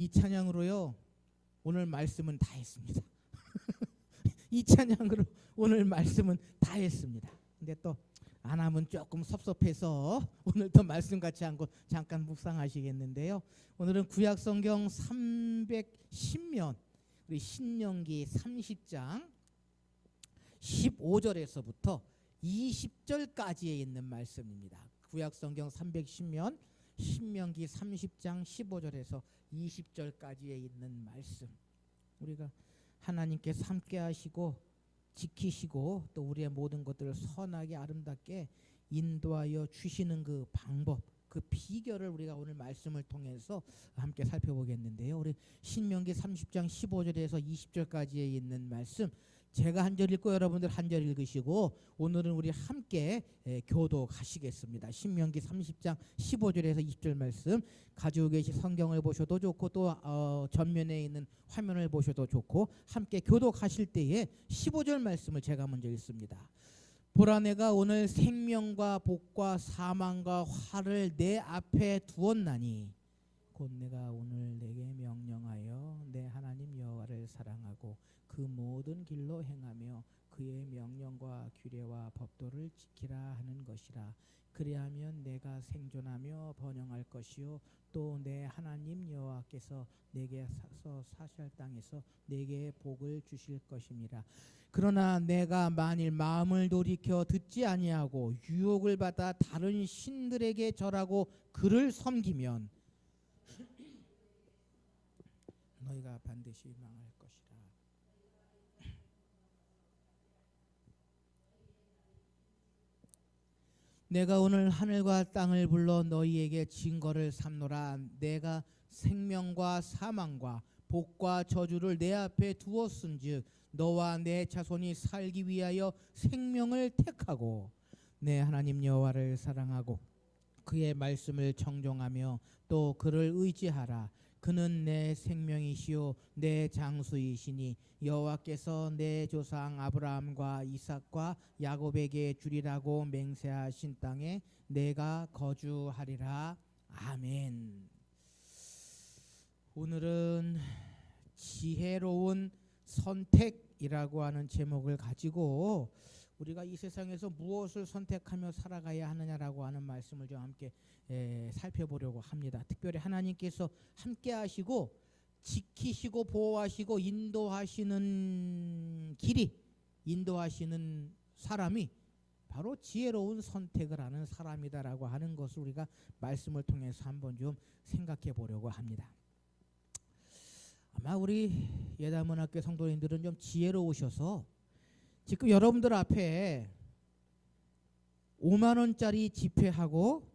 이 찬양으로요 오늘 말씀은 다 했습니다. 이 찬양으로 오늘 말씀은 다 했습니다. 근데 또 안 하면 조금 섭섭해서 오늘 또 말씀 같이 한 거 잠깐 묵상하시겠는데요. 오늘은 구약성경 310면 우리 신명기 30장 15절에서부터 20절까지에 있는 말씀입니다. 구약성경 310면 신명기 30장 15절에서 20절까지에 있는 말씀, 우리가 하나님께서 함께 하시고 지키시고 또 우리의 모든 것들을 선하게 아름답게 인도하여 주시는 그 방법, 그 비결을 우리가 오늘 말씀을 통해서 함께 살펴보겠는데요. 우리 신명기 30장 15절에서 20절까지에 있는 말씀, 제가 한 절 읽고 여러분들 한 절 읽으시고 오늘은 우리 함께 교독하시겠습니다. 신명기 30장 15절에서 20절 말씀 가지고 계신 성경을 보셔도 좋고 또 전면에 있는 화면을 보셔도 좋고 함께 교독하실 때에 15절 말씀을 제가 먼저 읽습니다. 보라, 내가 오늘 생명과 복과 사망과 화를 내 앞에 두었나니 곧 내가 오늘 내게 명령하여 내 하나님 여호와를 사랑하고 그 모든 길로 행하며 그의 명령과 규례와 법도를 지키라 하는 것이라. 그리하면 내가 생존하며 번영할 것이요 또 내 하나님 여호와께서 내게 사실 땅에서 내게 복을 주실 것임이라. 그러나 내가 만일 마음을 돌이켜 듣지 아니하고 유혹을 받아 다른 신들에게 절하고 그를 섬기면 너희가 반드시 망할 것이라. 내가 오늘 하늘과 땅을 불러 너희에게 증거를 삼노라. 내가 생명과 사망과 복과 저주를 내 앞에 두었은즉 너와 내 자손이 살기 위하여 생명을 택하고 내 하나님 여호와를 사랑하고 그의 말씀을 청종하며 또 그를 의지하라. 그는 내 생명이시요 내 장수이시니 여호와께서 내 조상 아브라함과 이삭과 야곱에게 주리라고 맹세하신 땅에 내가 거주하리라. 아멘. 오늘은 지혜로운 선택이라고 하는 제목을 가지고 우리가 이 세상에서 무엇을 선택하며 살아가야 하느냐라고 하는 말씀을 좀 함께 살펴보려고 합니다. 특별히 하나님께서 함께 하시고 지키시고 보호하시고 인도하시는 길이, 인도하시는 사람이 바로 지혜로운 선택을 하는 사람이다라고 하는 것을 우리가 말씀을 통해서 한번 좀 생각해 보려고 합니다. 아마 우리 예담문학교 성도님들은 좀 지혜로우셔서 지금 여러분들 앞에 5만 원짜리 지폐하고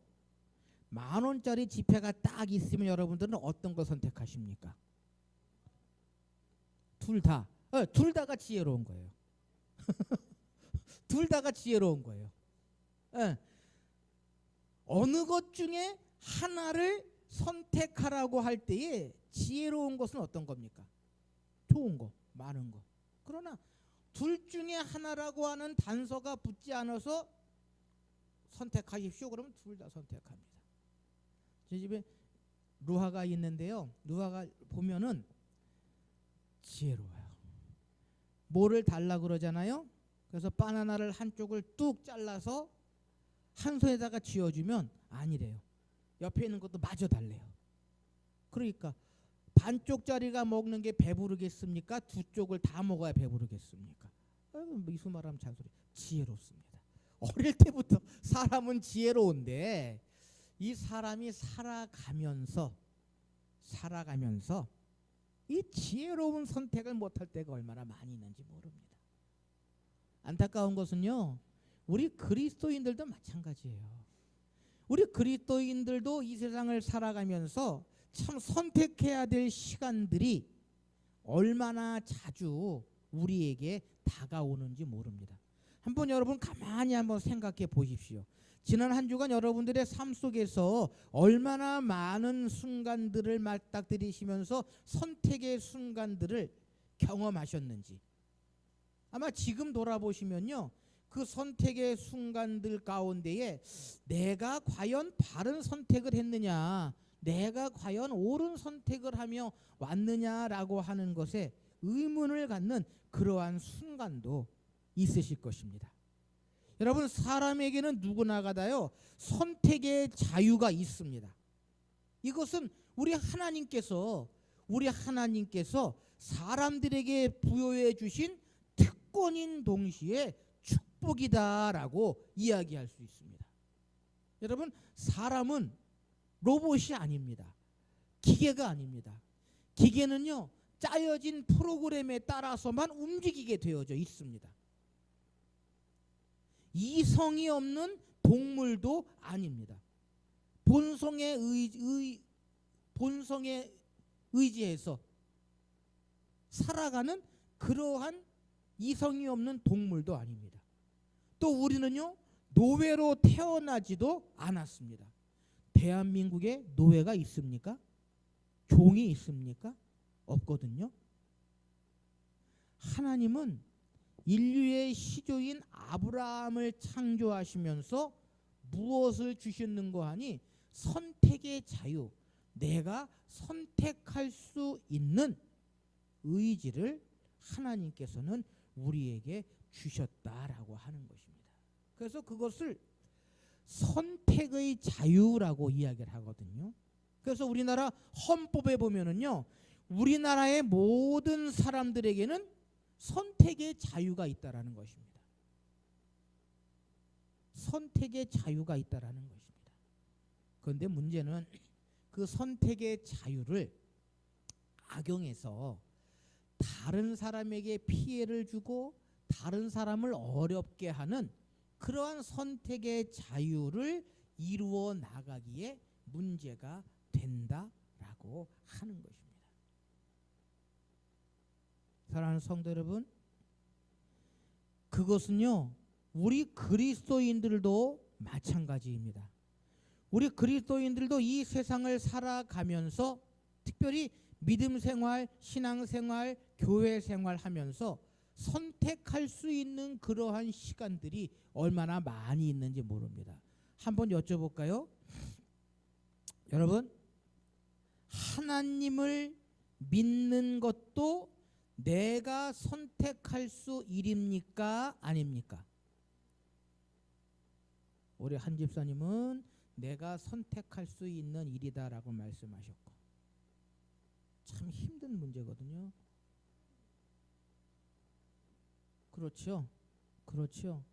만 원짜리 지폐가 딱 있으면 여러분들은 어떤 거 선택하십니까? 둘 다가 지혜로운 거예요. 둘 다가 지혜로운 거예요. 어느 것 중에 하나를 선택하라고 할 때에 지혜로운 것은 어떤 겁니까? 좋은 거, 많은 거. 그러나 둘 중에 하나라고 하는 단서가 붙지 않아서 선택하십시오. 그러면 둘 다 선택합니다. 제 집에 루아가 있는데요. 루아가 보면은 지혜로워요. 뭐를 달라 그러잖아요. 그래서 바나나를 한쪽을 뚝 잘라서 한 손에다가 쥐어주면 아니래요. 옆에 있는 것도 마저 달래요. 그러니까 반쪽짜리가 먹는 게 배부르겠습니까? 두 쪽을 다 먹어야 배부르겠습니까? 미수말하면 잔소리. 지혜롭습니다. 어릴 때부터 사람은 지혜로운데 이 사람이 살아가면서 이 지혜로운 선택을 못할 때가 얼마나 많이 있는지 모릅니다. 안타까운 것은요, 우리 그리스도인들도 마찬가지예요. 우리 그리스도인들도 이 세상을 살아가면서 참 선택해야 될 시간들이 얼마나 자주 우리에게 다가오는지 모릅니다. 한번 여러분 가만히 한번 생각해 보십시오. 지난 한 주간 여러분들의 삶 속에서 얼마나 많은 순간들을 맞닥뜨리시면서 선택의 순간들을 경험하셨는지 아마 지금 돌아보시면요, 그 선택의 순간들 가운데에 내가 과연 바른 선택을 했느냐, 내가 과연 옳은 선택을 하며 왔느냐라고 하는 것에 의문을 갖는 그러한 순간도 있으실 것입니다. 여러분, 사람에게는 누구나가다요 선택의 자유가 있습니다. 이것은 우리 하나님께서 사람들에게 부여해 주신 특권인 동시에 축복이다라고 이야기할 수 있습니다. 여러분, 사람은 로봇이 아닙니다. 기계가 아닙니다. 기계는요 짜여진 프로그램에 따라서만 움직이게 되어져 있습니다. 이성이 없는 동물도 아닙니다. 본성에 의지해서 살아가는 그러한 이성이 없는 동물도 아닙니다. 또 우리는요 노예로 태어나지도 않았습니다. 대한민국에 노예가 있습니까? 종이 있습니까? 없거든요. 하나님은 인류의 시조인 아브라함을 창조하시면서 무엇을 주셨는가 하니 선택의 자유, 내가 선택할 수 있는 의지를 하나님께서는 우리에게 주셨다라고 하는 것입니다. 그래서 그것을 선택의 자유라고 이야기를 하거든요. 그래서 우리나라 헌법에 보면은요 우리나라의 모든 사람들에게는 선택의 자유가 있다라는 것입니다. 선택의 자유가 있다라는 것입니다. 그런데 문제는 그 선택의 자유를 악용해서 다른 사람에게 피해를 주고 다른 사람을 어렵게 하는 그러한 선택의 자유를 이루어 나가기에 문제가 된다라고 하는 것입니다. 사랑하는 성도 여러분, 그것은요 우리 그리스도인들도 마찬가지입니다. 우리 그리스도인들도 이 세상을 살아가면서 특별히 믿음 생활, 신앙 생활, 교회 생활하면서 선택할 수 있는 그러한 시간들이 얼마나 많이 있는지 모릅니다. 한번 여쭤볼까요? 여러분, 하나님을 믿는 것도 내가 선택할 수 일입니까? 아닙니까? 우리 한 집사님은 내가 선택할 수 있는 일이다라고 말씀하셨고, 참 힘든 문제거든요. 그렇죠. 그렇죠.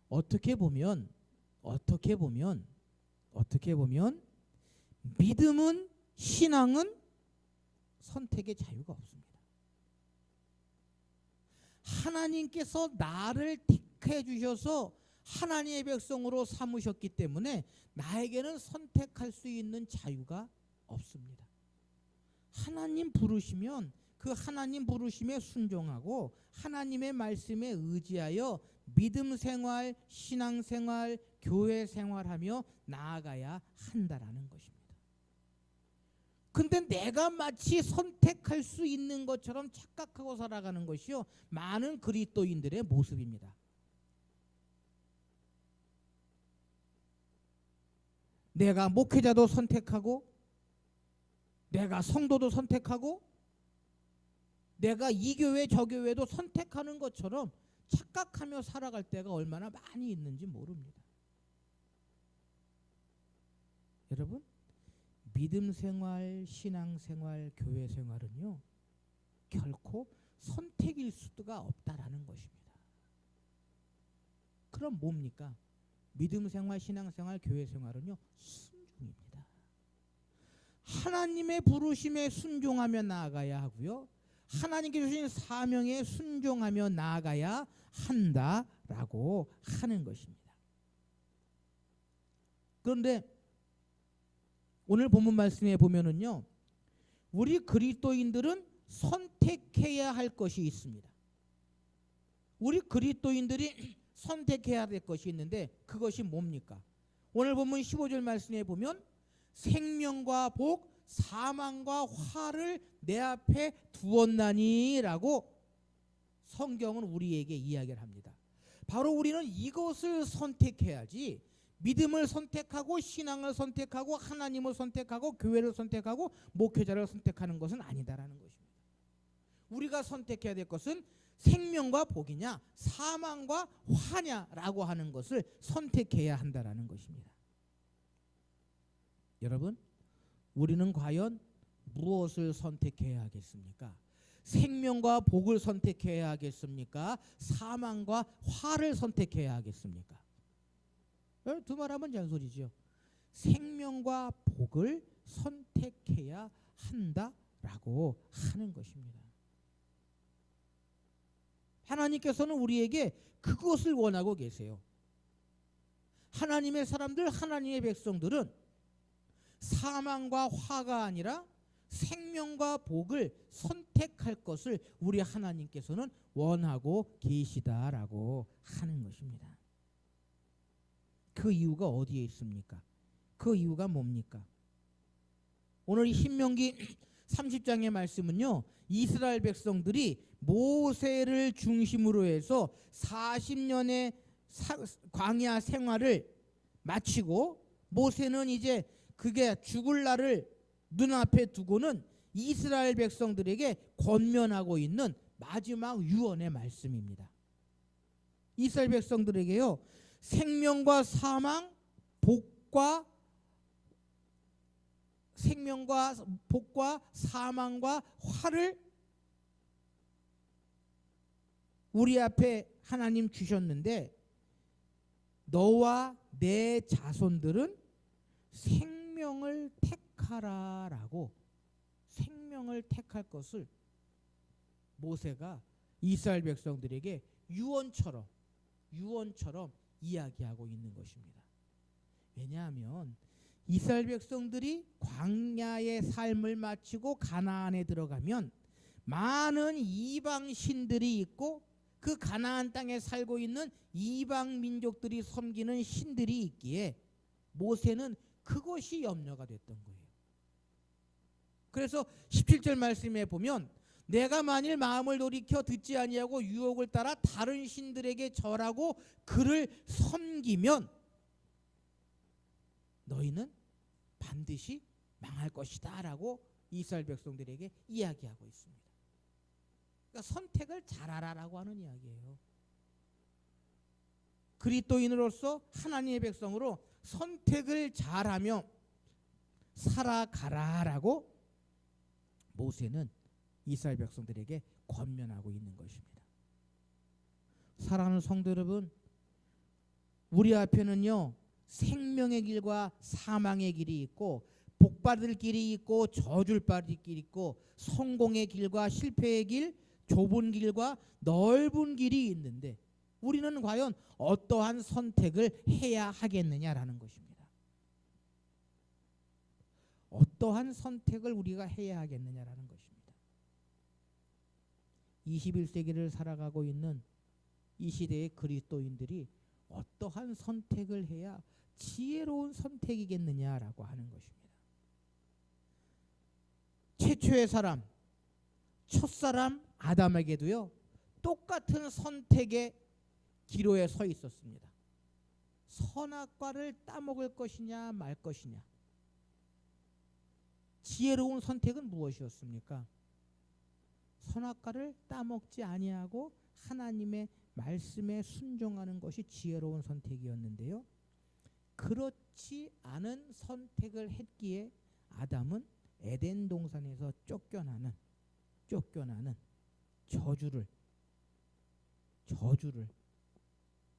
어떻게 보면 믿음은, 신앙은 선택의 자유가 없습니다. 하나님께서 나를 택해 주셔서 하나님의 백성으로 삼으셨기 때문에 나에게는 선택할 수 있는 자유가 없습니다. 하나님 부르시면 그 하나님 부르심에 순종하고 하나님의 말씀에 의지하여 믿음 생활, 신앙 생활, 교회 생활하며 나아가야 한다라는 것입니다. 근데 내가 마치 선택할 수 있는 것처럼 착각하고 살아가는 것이요 많은 그리스도인들의 모습입니다. 내가 목회자도 선택하고 내가 성도도 선택하고 내가 이 교회 저 교회도 선택하는 것처럼 착각하며 살아갈 때가 얼마나 많이 있는지 모릅니다. 여러분, 믿음 생활, 신앙 생활, 교회 생활은요 결코 선택일 수가 없다라는 것입니다. 그럼 뭡니까? 믿음 생활, 신앙 생활, 교회 생활은요 순종입니다. 하나님의 부르심에 순종하며 나아가야 하고요, 하나님께 주신 사명에 순종하며 나아가야 한다라고 하는 것입니다. 그런데 오늘 본문 말씀에 보면은요 우리 그리스도인들은 선택해야 할 것이 있습니다. 우리 그리스도인들이 선택해야 될 것이 있는데 그것이 뭡니까? 오늘 본문 15절 말씀에 보면 생명과 복, 사망과 화를 내 앞에 두었나니라고 성경은 우리에게 이야기를 합니다. 바로 우리는 이것을 선택해야지 믿음을 선택하고 신앙을 선택하고 하나님을 선택하고 교회를 선택하고 목회자를 선택하는 것은 아니다라는 것입니다. 우리가 선택해야 될 것은 생명과 복이냐 사망과 화냐라고 하는 것을 선택해야 한다라는 것입니다. 여러분, 우리는 과연 무엇을 선택해야 하겠습니까? 생명과 복을 선택해야 하겠습니까? 사망과 화를 선택해야 하겠습니까? 두 말하면 잔소리죠. 생명과 복을 선택해야 한다라고 하는 것입니다. 하나님께서는 우리에게 그것을 원하고 계세요. 하나님의 사람들, 하나님의 백성들은 사망과 화가 아니라 생명과 복을 선택할 것을 우리 하나님께서는 원하고 계시다라고 하는 것입니다. 그 이유가 어디에 있습니까? 그 이유가 뭡니까? 오늘 이 신명기 30장의 말씀은요, 이스라엘 백성들이 모세를 중심으로 해서 40년의 광야 생활을 마치고 모세는 이제 그게 죽을 날을 눈앞에 두고는 이스라엘 백성들에게 권면하고 있는 마지막 유언의 말씀입니다. 이스라엘 백성들에게요, 생명과 사망, 복과 사망과 화를 우리 앞에 하나님 주셨는데 너와 내 자손들은 생명을 택하라라고 생명을 택할 것을 모세가 이스라엘 백성들에게 유언처럼 이야기하고 있는 것입니다. 왜냐하면 이스라엘 백성들이 광야의 삶을 마치고 가나안에 들어가면 많은 이방 신들이 있고 그 가나안 땅에 살고 있는 이방 민족들이 섬기는 신들이 있기에 모세는 그것이 염려가 됐던 거예요. 그래서 17절 말씀에 보면 내가 만일 마음을 돌이켜 듣지 아니하고 유혹을 따라 다른 신들에게 절하고 그를 섬기면 너희는 반드시 망할 것이다 라고 이스라엘 백성들에게 이야기하고 있습니다. 그러니까 선택을 잘하라라고 하는 이야기예요. 그리스도인으로서 하나님의 백성으로 선택을 잘하며 살아가라라고 모세는 이스라엘 백성들에게 권면하고 있는 것입니다. 사랑하는 성도 여러분, 우리 앞에는요 생명의 길과 사망의 길이 있고 복받을 길이 있고 저주를 받을 길이 있고 성공의 길과 실패의 길, 좁은 길과 넓은 길이 있는데 우리는 과연 어떠한 선택을 해야 하겠느냐라는 것입니다. 어떠한 선택을 우리가 해야 하겠느냐라는 것입니다. 21세기를 살아가고 있는 이 시대의 그리스도인들이 어떠한 선택을 해야 지혜로운 선택이겠느냐라고 하는 것입니다. 최초의 사람, 첫사람 아담에게도요 똑같은 선택의 기로에 서 있었습니다. 선악과를 따먹을 것이냐 말 것이냐. 지혜로운 선택은 무엇이었습니까? 선악과를 따먹지 아니하고 하나님의 말씀에 순종하는 것이 지혜로운 선택이었는데요. 그렇지 않은 선택을 했기에 아담은 에덴 동산에서 쫓겨나는 저주를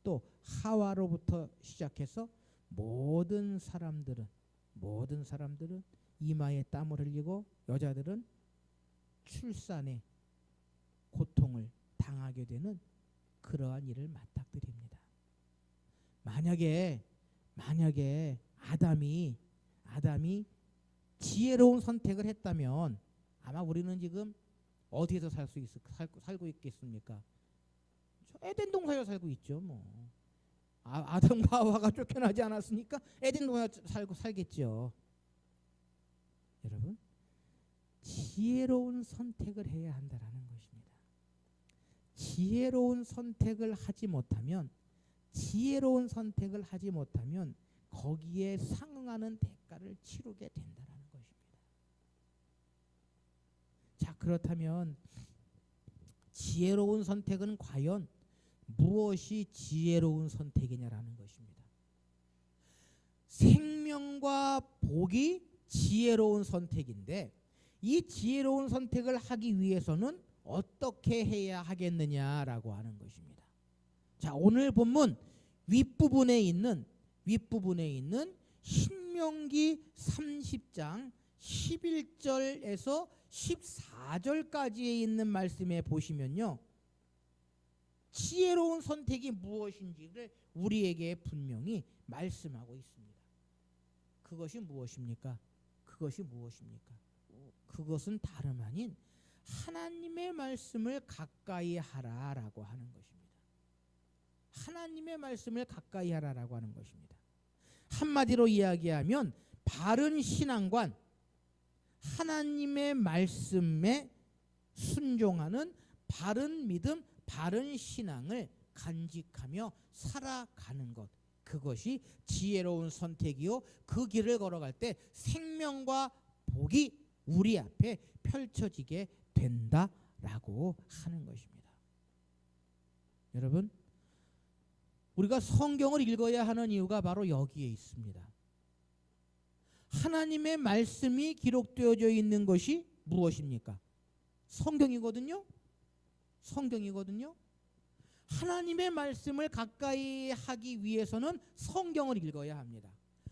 또 하와로부터 시작해서 모든 사람들은 이마에 땀을 흘리고 여자들은 출산에 고통을 당하게 되는 그러한 일을 맞닥뜨립니다. 만약에 아담이 지혜로운 선택을 했다면 아마 우리는 지금 어디에서 살고 있겠습니까? 에덴 동산에 살고 있죠. 뭐 아담과 하와가 쫓겨나지 않았으니까 에덴 동산에 살겠죠. 여러분, 지혜로운 선택을 해야 한다라는 것입니다. 지혜로운 선택을 하지 못하면 거기에 상응하는 대가를 치르게 된다는 것입니다. 자, 그렇다면 지혜로운 선택은 과연 무엇이 지혜로운 선택이냐라는 것입니다. 생명과 복이 지혜로운 선택인데 이 지혜로운 선택을 하기 위해서는 어떻게 해야 하겠느냐라고 하는 것입니다. 자, 오늘 본문 윗부분에 있는 신명기 30장 11절에서 14절까지에 있는 말씀에 보시면요, 지혜로운 선택이 무엇인지를 우리에게 분명히 말씀하고 있습니다. 그것이 무엇입니까? 그것은 다름 아닌 하나님의 말씀을 가까이 하라라고 하는 것입니다. 하나님의 말씀을 가까이 하라라고 하는 것입니다. 한마디로 이야기하면 바른 신앙관, 하나님의 말씀에 순종하는 바른 믿음, 바른 신앙을 간직하며 살아가는 것, 그것이 지혜로운 선택이요, 그 길을 걸어갈 때 생명과 복이 우리 앞에 펼쳐지게 된다라고 하는 것입니다. 여러분, 우리가 성경을 읽어야 하는 이유가 바로 여기에 있습니다. 하나님의 말씀이 기록되어져 있는 것이 무엇입니까? 성경이거든요. 하나님의 말씀을 가까이 하기 위해서는 성경을 읽어야 합니다.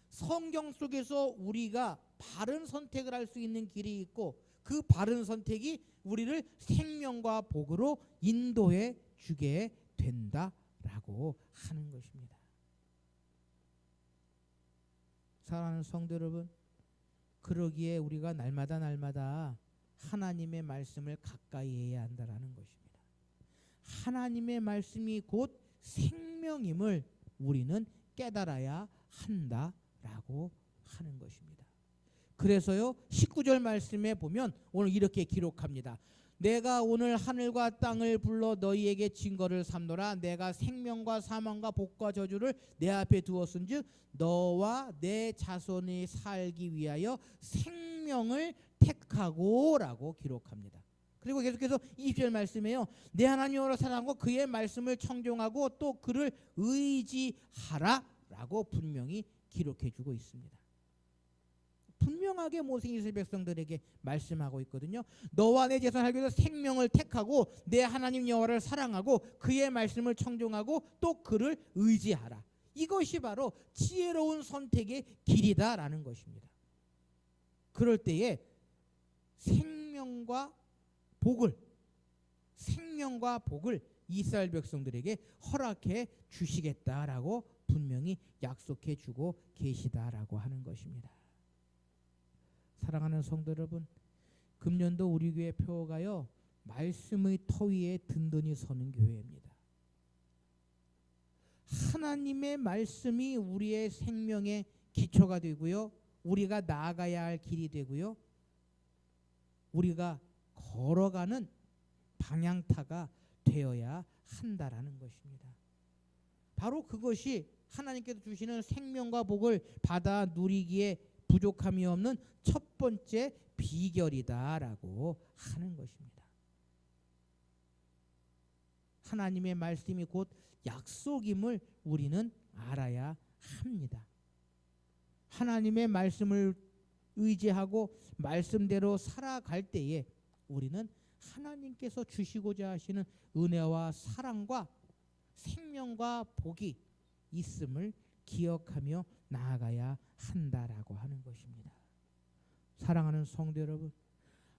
성경 속에서 우리가 바른 선택을 할 수 있는 길이 있고 그 바른 선택이 우리를 생명과 복으로 인도해 주게 된다라고 하는 것입니다. 사랑하는 성도 여러분, 그러기에 우리가 날마다 하나님의 말씀을 가까이 해야 한다라는 것입니다. 하나님의 말씀이 곧 생명임을 우리는 깨달아야 한다라고 하는 것입니다. 그래서요, 19절 말씀에 보면 오늘 이렇게 기록합니다. 내가 오늘 하늘과 땅을 불러 너희에게 증거를 삼노라. 내가 생명과 사망과 복과 저주를 내 앞에 두었은즉 너와 내 자손이 살기 위하여 생명을 택하고 라고 기록합니다. 그리고 계속해서 20절 말씀에요, 내 하나님으로 사랑하고 그의 말씀을 청종하고 또 그를 의지하라 라고 분명히 기록해주고 있습니다. 분명하게 모세는 이스라엘 백성들에게 말씀하고 있거든요. 너와 내 자손 살기 위해서 생명을 택하고 내 하나님 여호와를 사랑하고 그의 말씀을 청종하고 또 그를 의지하라. 이것이 바로 지혜로운 선택의 길이다라는 것입니다. 그럴 때에 생명과 복을 이스라엘 백성들에게 허락해 주시겠다라고 분명히 약속해 주고 계시다라고 하는 것입니다. 사랑하는 성도 여러분, 금년도 우리 교회 표어가요, 말씀의 터 위에 든든히 서는 교회입니다. 하나님의 말씀이 우리의 생명의 기초가 되고요, 우리가 나아가야 할 길이 되고요, 우리가 걸어가는 방향타가 되어야 한다라는 것입니다. 바로 그것이 하나님께서 주시는 생명과 복을 받아 누리기에 부족함이 없는 첫 번째 비결이다라고 하는 것입니다. 하나님의 말씀이 곧 약속임을 우리는 알아야 합니다. 하나님의 말씀을 의지하고 말씀대로 살아갈 때에 우리는 하나님께서 주시고자 하시는 은혜와 사랑과 생명과 복이 있음을 기억하며 나아가야 한다라고 하는 것입니다. 사랑하는 성도 여러분,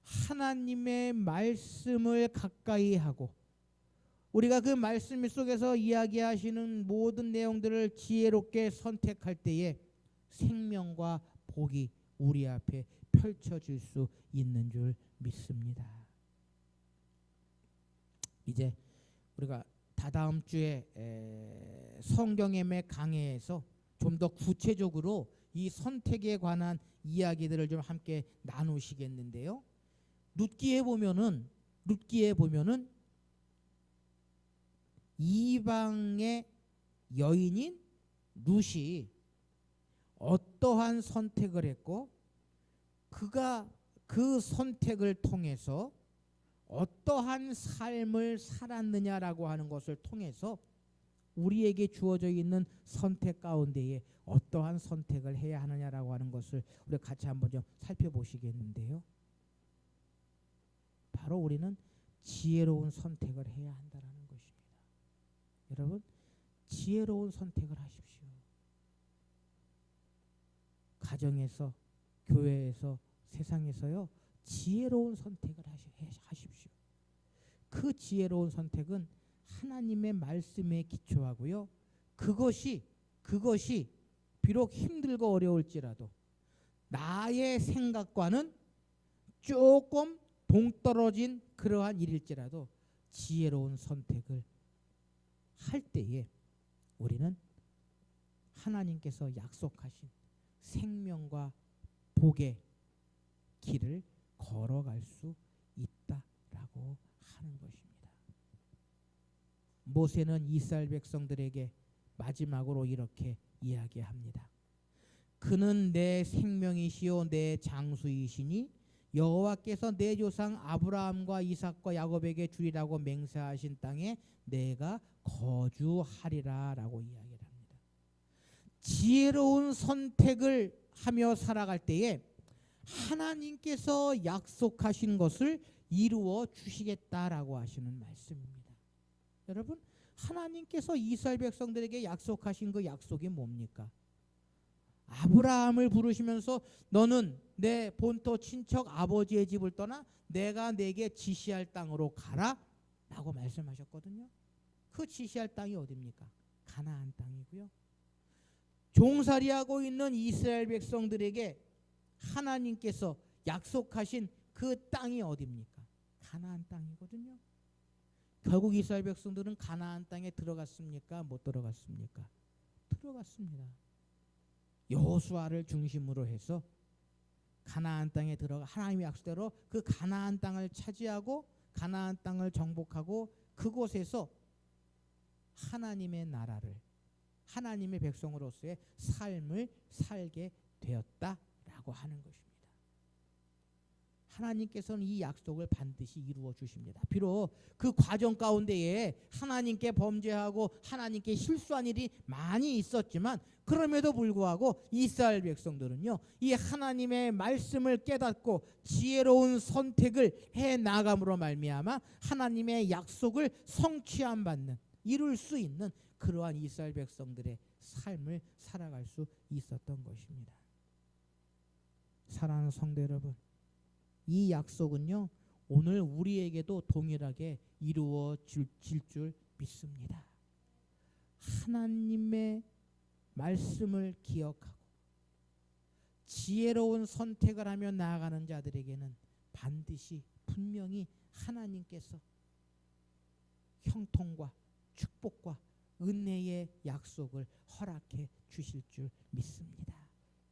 하나님의 말씀을 가까이 하고 우리가 그 말씀 속에서 이야기하시는 모든 내용들을 지혜롭게 선택할 때에 생명과 복이 우리 앞에 펼쳐질 수 있는 줄 믿습니다. 이제 우리가 다다음 주에 성경의 강해에서 좀 더 구체적으로 이 선택에 관한 이야기들을 좀 함께 나누시겠는데요. 룻기에 보면은 이방의 여인인 룻이 어떠한 선택을 했고 그가 그 선택을 통해서 어떠한 삶을 살았느냐라고 하는 것을 통해서 우리에게 주어져 있는 선택 가운데에 어떠한 선택을 해야 하느냐라고 하는 것을 우리 같이 한번 좀 살펴보시겠는데요. 바로 우리는 지혜로운 선택을 해야 한다는 것입니다. 여러분, 지혜로운 선택을 하십시오. 가정에서, 교회에서, 세상에서요, 지혜로운 선택을 하십시오. 그 지혜로운 선택은 하나님의 말씀에 기초하고요. 그것이 비록 힘들고 어려울지라도 나의 생각과는 조금 동떨어진 그러한 일일지라도 지혜로운 선택을 할 때에 우리는 하나님께서 약속하신 생명과 복의 길을 걸어갈 수 있다라고 하는 것입니다. 모세는 이스라엘 백성들에게 마지막으로 이렇게 이야기합니다. 그는 내 생명이시요 내 장수이시니 여호와께서 내 조상 아브라함과 이삭과 야곱에게 주리라고 맹세하신 땅에 내가 거주하리라 라고 이야기를 합니다. 지혜로운 선택을 하며 살아갈 때에 하나님께서 약속하신 것을 이루어 주시겠다라고 하시는 말씀입니다. 여러분, 하나님께서 이스라엘 백성들에게 약속하신 그 약속이 뭡니까? 아브라함을 부르시면서 너는 내 본토 친척 아버지의 집을 떠나 내가 내게 지시할 땅으로 가라 라고 말씀하셨거든요. 그 지시할 땅이 어디입니까? 가나안 땅이고요. 종살이하고 있는 이스라엘 백성들에게 하나님께서 약속하신 그 땅이 어디입니까? 가나안 땅이거든요. 결국 이스라엘 백성들은 가나안 땅에 들어갔습니까? 못 들어갔습니까? 들어갔습니다. 여호수아를 중심으로 해서 가나안 땅에 들어가 하나님의 약속대로 그 가나안 땅을 차지하고 가나안 땅을 정복하고 그곳에서 하나님의 나라를 하나님의 백성으로서의 삶을 살게 되었다라고 하는 것입니다. 하나님께서는 이 약속을 반드시 이루어 주십니다. 비록 그 과정 가운데에 하나님께 범죄하고 하나님께 실수한 일이 많이 있었지만 그럼에도 불구하고 이스라엘 백성들은요, 이 하나님의 말씀을 깨닫고 지혜로운 선택을 해 나감으로 말미암아 하나님의 약속을 성취함 받는 이룰 수 있는 그러한 이스라엘 백성들의 삶을 살아갈 수 있었던 것입니다. 사랑하는 성도 여러분, 이 약속은요 오늘 우리에게도 동일하게 이루어질 줄 믿습니다. 하나님의 말씀을 기억하고 지혜로운 선택을 하며 나아가는 자들에게는 반드시 분명히 하나님께서 형통과 축복과 은혜의 약속을 허락해 주실 줄 믿습니다.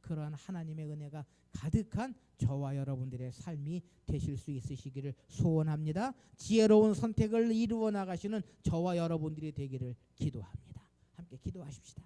그러한 하나님의 은혜가 가득한 저와 여러분들의 삶이 되실 수 있으시기를 소원합니다. 지혜로운 선택을 이루어 나가시는 저와 여러분들이 되기를 기도합니다. 함께 기도하십시다.